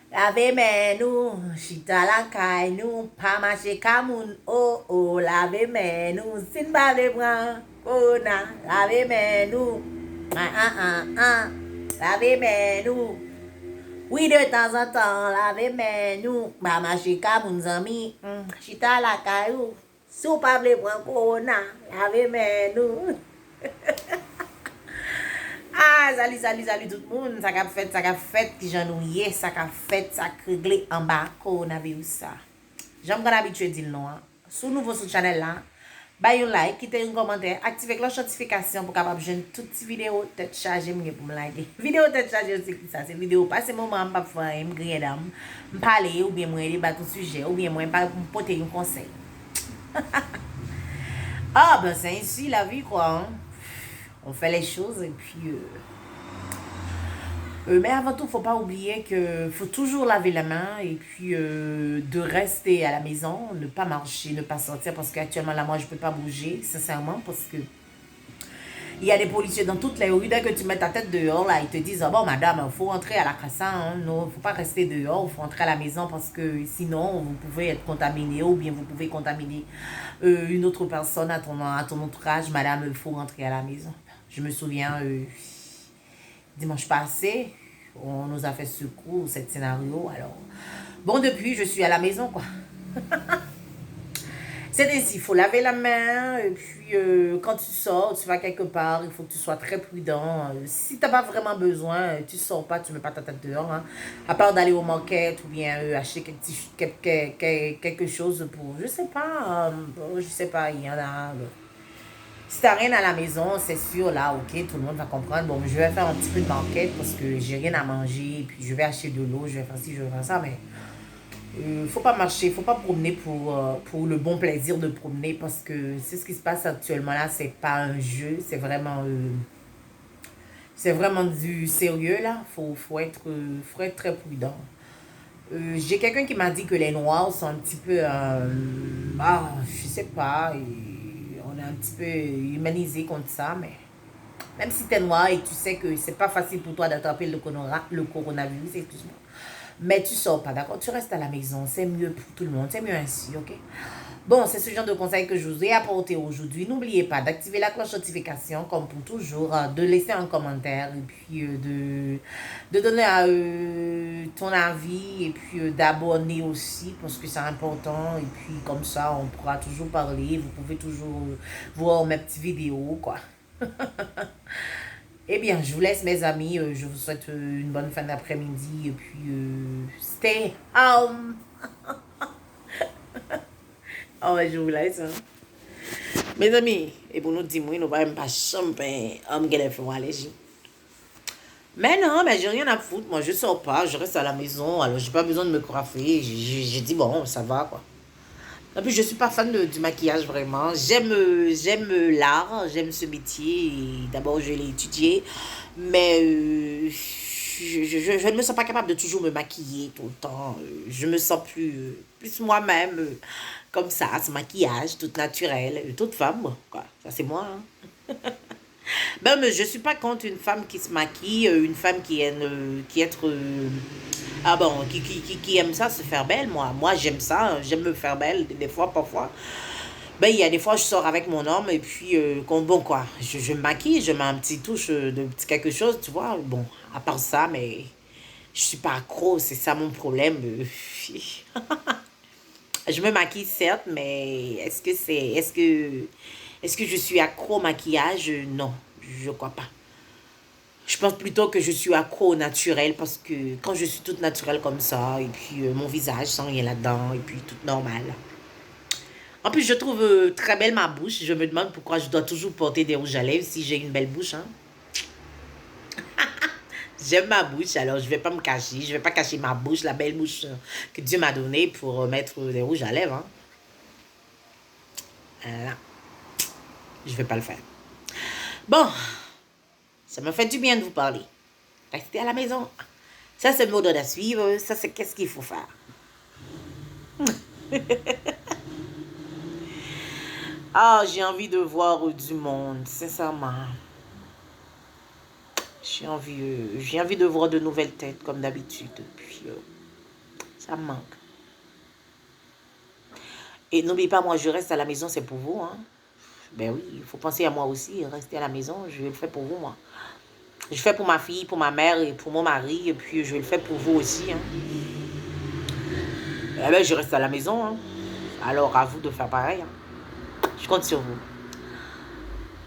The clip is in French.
Lave men nou, chita la kay nou, pa mache kamoun, oh oh, lave men nou, sin ba le bran, kona, lave men nou, lave men nou, oui de temps en temps, lave men nou, pa mache kamoun zami, chita la kay ou, sou pa ble bran, kona, lave men nou. Ah, salut tout le monde. Ça a fait qui j'en ouye, ça a fait, ça a réglé en bas, qu'on a vu ça. J'aime qu'on habitué dire non. Si nouveau sur le channel là, bah un like, quittez un commentaire, activez la notification pour capable jeune toutes ces vidéos tête chargée pour me liker. Vidéo tête chargée aussi ça, c'est vidéo pas c'est moment pas faire me griller dame, me parler ou bien moi débattre un sujet ou bien moi pas porter un conseil. Ah ben c'est ainsi la vie quoi. Hein? On fait les choses et puis mais avant tout, faut pas oublier que faut toujours laver la main et puis de rester à la maison, ne pas marcher, ne pas sortir parce qu'actuellement là moi je peux pas bouger sincèrement parce que il y a des policiers dans toutes les rues. Dès que tu mets ta tête dehors là, ils te disent oh, bon madame, il faut rentrer à la casa, hein, non, faut pas rester dehors, il faut rentrer à la maison parce que sinon vous pouvez être contaminé ou bien vous pouvez contaminer une autre personne à ton entourage. Madame, il faut rentrer à la maison. Je me souviens dimanche passé, on nous a fait ce coup, cet scénario. Alors, bon, depuis, je suis à la maison, quoi. C'est ainsi, il faut laver la main. Et puis, quand tu sors, tu vas quelque part, il faut que tu sois très prudent. Si tu n'as pas vraiment besoin, tu sors pas, tu ne mets pas ta tête dehors. Hein. À part d'aller au market ou bien acheter quelque chose pour, je sais pas, il y en a. Si t'as rien à la maison, c'est sûr, là, ok, tout le monde va comprendre. Bon, je vais faire un petit peu de market parce que j'ai rien à manger. Puis je vais acheter de l'eau, je vais faire ci, je vais faire ça. Mais faut pas marcher, faut pas promener pour le bon plaisir de promener parce que c'est ce qui se passe actuellement là. C'est pas un jeu, c'est vraiment du sérieux là. Faut être très prudent. J'ai quelqu'un qui m'a dit que les Noirs sont un petit peu, je sais pas, on est un petit peu humanisé contre ça, mais même si tu es noir et tu sais que c'est pas facile pour toi d'attraper le coronavirus, excuse-moi, mais tu sors pas, d'accord? Tu restes à la maison, c'est mieux pour tout le monde, c'est mieux ainsi, ok? Bon, c'est ce genre de conseils que je vous ai apporté aujourd'hui. N'oubliez pas d'activer la cloche notification, comme pour toujours, de laisser un commentaire et puis de donner ton avis et puis d'abonner aussi parce que c'est important. Et puis comme ça, on pourra toujours parler. Vous pouvez toujours voir mes petites vidéos, quoi. Eh bien, je vous laisse, mes amis. Je vous souhaite une bonne fin d'après-midi et puis stay home. Oh, ouais, je vous laisse. Hein. Mes amis, et pour nous dire, nous ne pas même pas champagne, homme qui a fait allergie. Mais non, mais j'ai rien à foutre. Moi, je sors pas, je reste à la maison. Alors, j'ai pas besoin de me coiffer. J'ai dit, bon, ça va, quoi. En plus, je suis pas fan du maquillage, vraiment. J'aime l'art, j'aime ce métier. D'abord, je l'ai étudié. Mais je ne me sens pas capable de toujours me maquiller tout le temps. Je me sens plus moi-même, comme ça, ce maquillage, toute naturelle, toute femme, quoi. Ça, c'est moi, hein. Ben, mais je suis pas contre une femme qui se maquille, une femme qui aime ça, se faire belle, moi. Moi, j'aime ça, hein, j'aime me faire belle, des fois, parfois. Ben, il y a des fois, je sors avec mon homme et puis, bon, quoi, je me maquille, je mets un petit touche de petit quelque chose, tu vois. Bon, à part ça, mais je suis pas accro, c'est ça mon problème. Je me maquille, certes, mais est-ce que je suis accro au maquillage? Non, je crois pas. Je pense plutôt que je suis accro au naturel parce que quand je suis toute naturelle comme ça, et puis mon visage sans rien là-dedans, et puis toute normale. En plus, je trouve très belle ma bouche. Je me demande pourquoi je dois toujours porter des rouges à lèvres si j'ai une belle bouche. Hein. J'aime ma bouche, alors je vais pas me cacher. Je vais pas cacher ma bouche, la belle bouche que Dieu m'a donnée pour mettre des rouges à lèvres. Hein. Voilà. Je vais pas le faire. Bon, ça me fait du bien de vous parler. Restez à la maison. Ça, c'est le mot d'ordre à suivre. Ça, c'est qu'est-ce qu'il faut faire. Ah, j'ai envie de voir du monde, sincèrement. J'ai envie de voir de nouvelles têtes, comme d'habitude. Puis, Ça me manque. Et n'oubliez pas, moi, je reste à la maison, c'est pour vous. Hein. Ben oui, il faut penser à moi aussi. Rester à la maison, je vais le faire pour vous, moi. Je fais pour ma fille, pour ma mère et pour mon mari. Et puis, je vais le faire pour vous aussi. Hein. Eh ben, je reste à la maison. Hein. Alors, à vous de faire pareil. Hein. Je compte sur vous.